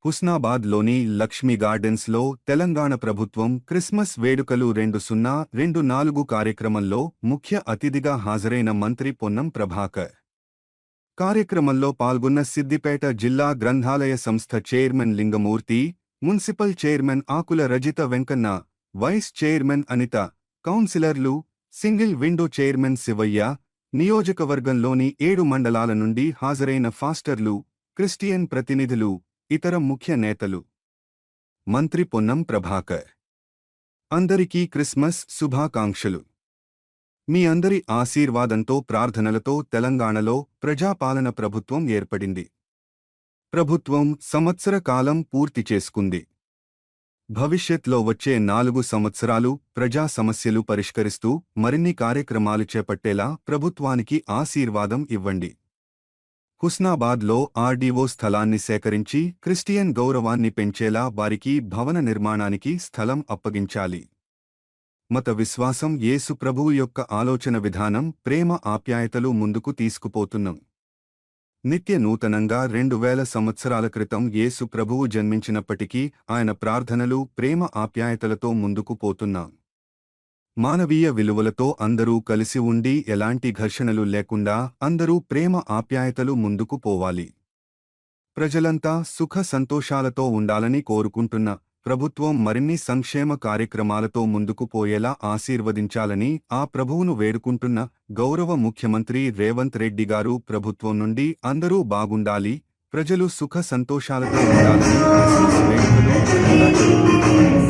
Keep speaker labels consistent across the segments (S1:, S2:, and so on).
S1: హుస్నాబాద్లోని లక్ష్మీ గార్డెన్స్లో తెలంగాణ ప్రభుత్వం క్రిస్మస్ వేడుకలు 2024 కార్యక్రమంలో ముఖ్య అతిథిగా హాజరైన మంత్రి పొన్నం ప్రభాకర్. కార్యక్రమంలో పాల్గొన్న సిద్దిపేట జిల్లా గ్రంథాలయ సంస్థ చైర్మన్ లింగమూర్తి, మున్సిపల్ చైర్మన్ ఆకుల రజిత వెంకన్న, వైస్ చైర్మన్ అనిత, కౌన్సిలర్లు, సింగిల్ విండో చైర్మన్ శివయ్య, నియోజకవర్గంలోని 7 మండలాల నుండి హాజరైన ఫాస్టర్లు, క్రిస్టియన్ ప్రతినిధులు, ఇతర ముఖ్య నేతలు. మంత్రి పొన్నం ప్రభాకర్. అందరికీ క్రిస్మస్ శుభాకాంక్షలు. మీ అందరి ఆశీర్వాదంతో ప్రార్థనలతో తెలంగాణలో ప్రజాపాలన ప్రభుత్వం ఏర్పడింది. ప్రభుత్వం సంవత్సర కాలం పూర్తి చేసుకుంది. భవిష్యత్లో వచ్చే 4 సంవత్సరాలు ప్రజా సమస్యలు పరిష్కరిస్తూ మరిన్ని కార్యక్రమాలు చేపట్టేలా ప్రభుత్వానికి ఆశీర్వాదం ఇవ్వండి. హుస్నాబాద్లో ఆర్డీఓ స్థలాన్ని సేకరించి క్రిస్టియన్ గౌరవాన్ని పెంచేలా వారికి భవన నిర్మాణానికి స్థలం అప్పగించాలి. మత విశ్వాసం యేసు ప్రభువు యొక్క ఆలోచన విధానం, ప్రేమ ఆప్యాయతలు ముందుకు తీసుకుపోతున్నాం. నిత్య నూతనంగా 2000 సంవత్సరాల క్రితం యేసు ప్రభువు జన్మించినప్పటికీ ఆయన ప్రార్థనలు, ప్రేమ ఆప్యాయతలతో ముందుకు పోతున్నాం. మానవీయ విలువలతో అందరూ కలిసి ఉండి ఎలాంటి ఘర్షణలు లేకుండా అందరూ ప్రేమ ఆప్యాయతలు ముందుకు పోవాలి. ప్రజలంతా సుఖ సంతోషాలతో ఉండాలని కోరుకుంటున్న ప్రభుత్వం మరిన్ని సంక్షేమ కార్యక్రమాలతో ముందుకు పోయేలా ఆశీర్వదించాలని ఆ ప్రభువును వేడుకుంటున్న గౌరవ ముఖ్యమంత్రి రేవంత్ రెడ్డి గారు ప్రభుత్వం నుండి అందరూ బాగుండాలి, ప్రజలు సుఖ సంతోషాలతో ఉండాలని క్రిస్మస్ వేడుకలు ఘనంగా జరుపుకుంటున్నారు.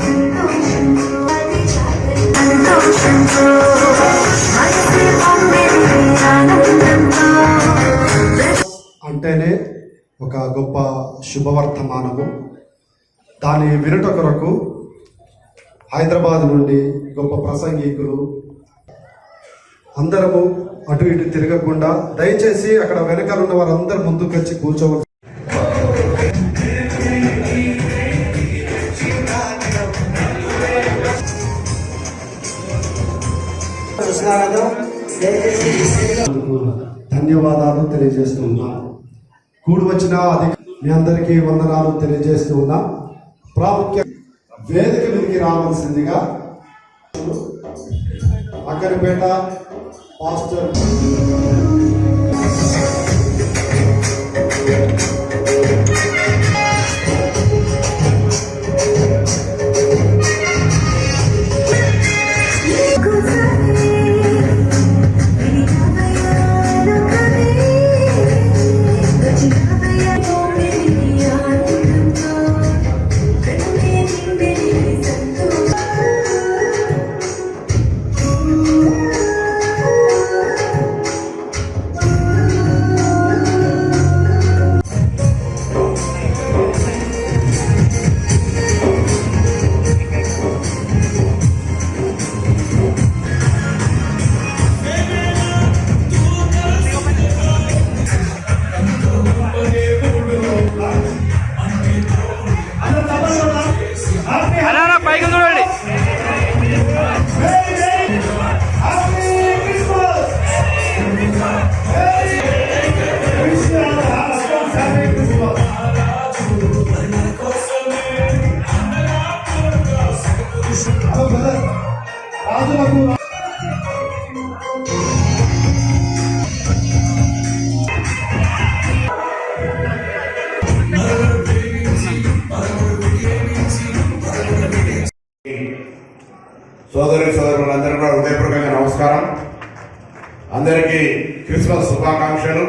S2: అంటేనే ఒక గొప్ప శుభవర్తమానము. దాని వినుట కొరకు హైదరాబాద్ నుండి గొప్ప ప్రసంగికులు అందరము అటు ఇటు తిరగకుండా దయచేసి అక్కడ వెనకాల ఉన్న వారందరూ ముందుకు వచ్చి కూర్చోవాలి. ధన్యవాదాలు తెలియజేస్తున్నా. కూడి వచ్చిన మీ అందరికీ వందనాలు తెలియజేస్తూ ఉన్నా. ప్రాముఖ్య వేదిక మీదకి రావాల్సిందిగా అక్కడిపేట పాస్టర్
S3: సోదరులందరూ కూడా హృదయపూర్వకంగా నమస్కారం. అందరికీ క్రిస్మస్ శుభాకాంక్షలు.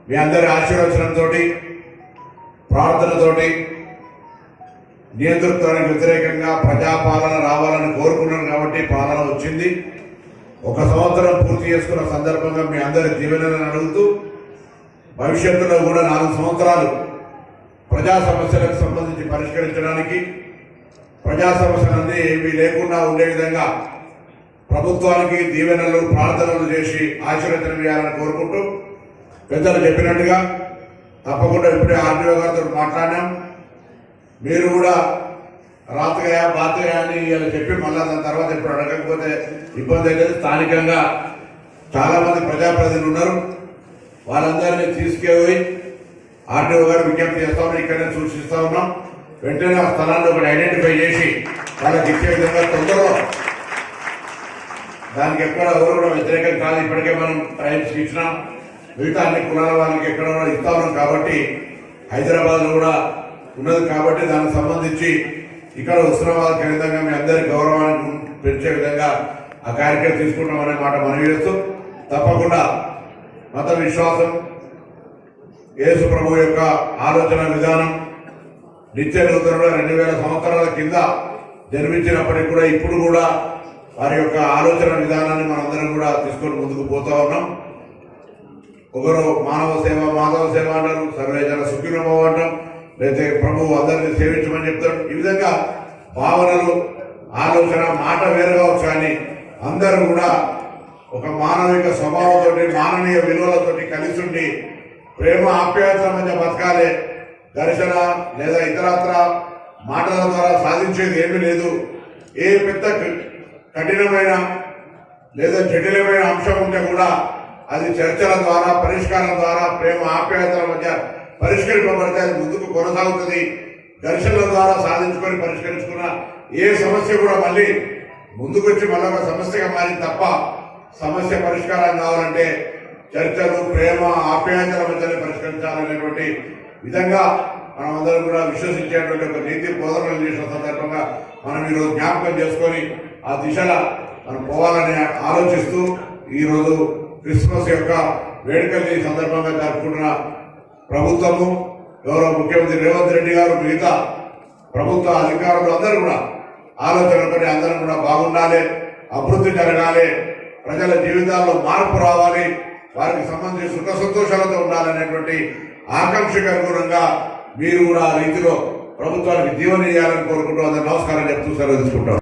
S3: మీ అందరి ఆశీర్వచనంతో, ప్రార్థనతోటి, నియంతృత్వానికి వ్యతిరేకంగా ప్రజాపాలన రావాలని కోరుకున్నాను కాబట్టి పాలన వచ్చింది. 1 సంవత్సరం పూర్తి చేసుకున్న సందర్భంగా మీ అందరి దీవెనలను అడుగుతూ భవిష్యత్తులో కూడా 4 సంవత్సరాలు ప్రజా సమస్యలకు సంబంధించి పరిష్కరించడానికి, ప్రజా సమస్యలన్నీ ఏమీ లేకుండా ఉండే విధంగా ప్రభుత్వానికి దీవెనలు, ప్రార్థనలు చేసి ఆశీర్వచనం చేయాలని కోరుకుంటూ, పెద్దలు చెప్పినట్టుగా తప్పకుండా ఇప్పుడే ఆర్డీఓ గారితో మాట్లాడినాం. మీరు కూడా రాత్రిగా బాత్గా అని ఇలా చెప్పి మళ్ళా దాని తర్వాత ఇప్పుడు అడగకపోతే ఇబ్బంది అయితే స్థానికంగా చాలా మంది ప్రజాప్రతినిధులు ఉన్నారు. వాళ్ళందరినీ తీసుకెళ్ళి ఆర్డీఓ గారు విజ్ఞప్తి చేస్తా ఉన్నాం, ఇక్కడనే సూచిస్తా ఉన్నాం. వెంటనే ఆ స్థలాన్ని ఒకటి ఐడెంటిఫై చేసి వాళ్ళకి ఇచ్చే విధంగా తొందరలో దానికి ఎక్కడ ఎవరు కూడా వ్యతిరేకం కాదు. ఇప్పటికే మనం ట్రైబ్స్ ఇచ్చినాం, మిగతా అన్ని కులాల వాళ్ళకి ఎక్కడ కూడా ఇస్తా ఉన్నాం. కాబట్టి హైదరాబాద్ లో కూడా ఉన్నది కాబట్టి దానికి సంబంధించి ఇక్కడ హుస్నాబాద్ కేంద్రంగా మీ అందరి గౌరవాన్ని పెంచే విధంగా ఆ కార్యక్రమం తీసుకుంటామనే మాట మనవి చేస్తూ, తప్పకుండా మత విశ్వాసం, యేసు ప్రభు యొక్క ఆలోచన విధానం నిత్య నూతనంలో 2000 సంవత్సరాల కింద జన్మించినప్పటికీ కూడా ఇప్పుడు కూడా వారి యొక్క ఆలోచన విధానాన్ని మనందరం కూడా తీసుకొని ముందుకు పోతా ఉన్నాం. ఒకరు మానవ సేవ మాధవ సేవ అంటారు, సర్వేజన సుఖినోభవ అంటాం, లేకపోతే ప్రభు అందరినీ సేవించమని చెప్తాడు. ఈ విధంగా భావనలు, ఆలోచన, మాట వేరు కావచ్చు, కానీ అందరూ కూడా ఒక మానవిక స్వభావంతో, మానవీయ విలువలతోటి కలిసి ఉండి ప్రేమ ఆప్యాయతల మధ్య బతకాలే. ఘర్షణ లేదా ఇతరత్ర మాటల ద్వారా సాధించేది ఏమీ లేదు. ఏ పెద్ద కఠినమైన లేదా జటిలమైన అంశం ఉంటే కూడా అది చర్చల ద్వారా, పరిష్కారం ద్వారా, ప్రేమ ఆప్యాయతల మధ్య పరిష్కరింపబడితే అది ముందుకు కొనసాగుతుంది. ఘర్షణల ద్వారా సాధించుకొని పరిష్కరించుకున్న ఏ సమస్య కూడా మళ్ళీ ముందుకు వచ్చి మళ్ళీ ఒక సమస్యగా మారింది తప్ప, సమస్య పరిష్కారం కావాలంటే చర్చలు, ప్రేమ ఆప్యాయతల మధ్యనే పరిష్కరించాలనేటువంటి విధంగా మనం అందరం కూడా విశ్వసించేటువంటి ఒక నీతి బోధనలు చేసిన సందర్భంగా మనం ఈరోజు జ్ఞాపకం చేసుకొని ఆ దిశగా మనం పోవాలని ఆలోచిస్తూ ఈరోజు క్రిస్మస్ యొక్క వేడుకల్ని ఈ సందర్భంగా జరుపుకుంటున్న ప్రభుత్వము, గౌరవ ముఖ్యమంత్రి రేవంత్ రెడ్డి గారు, మిగతా ప్రభుత్వ అధికారులు అందరూ కూడా ఆలోచనతోటి అందరం కూడా బాగుండాలి, అభివృద్ధి జరగాలి, ప్రజల జీవితాల్లో మార్పు రావాలి, వారికి సంబంధించి సుఖ సంతోషాలతో ఉండాలనేటువంటి ఆకాంక్షకు అనుగుణంగా మీరు కూడా ఆ రీతిలో ప్రభుత్వానికి జీవన ఇవ్వాలని కోరుకుంటూ అందరూ నమస్కారం చెప్తూ సెలవు తీసుకుంటాం.